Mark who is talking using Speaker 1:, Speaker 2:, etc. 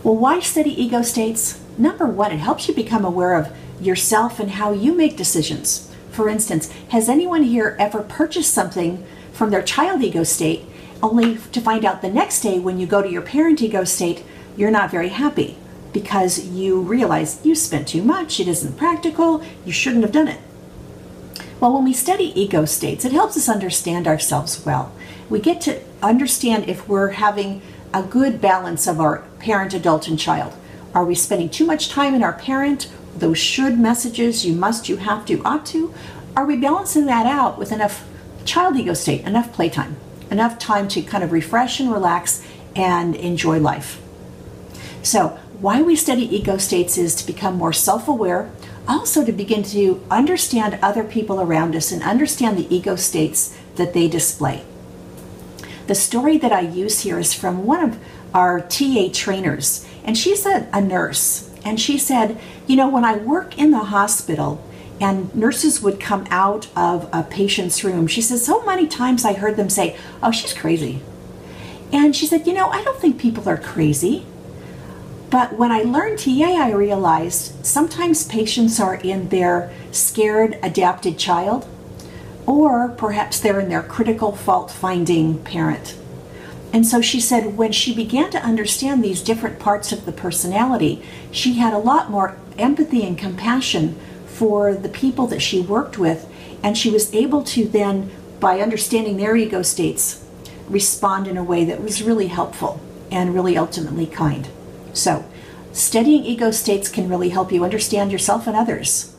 Speaker 1: Well, why study ego states? Number one, it helps you become aware of yourself and how you make decisions. For instance, has anyone here ever purchased something from their child ego state only to find out the next day when you go to your parent ego state, you're not very happy because you realize you spent too much, it isn't practical, you shouldn't have done it. Well, when we study ego states, it helps us understand ourselves well. We get to understand if we're having a good balance of our parent, adult, and child. Are we spending too much time in our parent, those should messages, you must, you have to, ought to? Are we balancing that out with enough child ego state, enough playtime, enough time to kind of refresh and relax and enjoy life? So why we study ego states is to become more self-aware, also to begin to understand other people around us and understand the ego states that they display. The story that I use here is from one of our TA trainers, and she's a nurse, and she said, you know, when I work in the hospital and nurses would come out of a patient's room, she says, so many times I heard them say, oh, she's crazy. And she said, you know, I don't think people are crazy. But when I learned TA, I realized sometimes patients are in their scared, adapted child, or perhaps they're in their critical, fault-finding parent. And so she said when she began to understand these different parts of the personality, she had a lot more empathy and compassion for the people that she worked with, and she was able to then, by understanding their ego states, respond in a way that was really helpful and really ultimately kind. So, studying ego states can really help you understand yourself and others.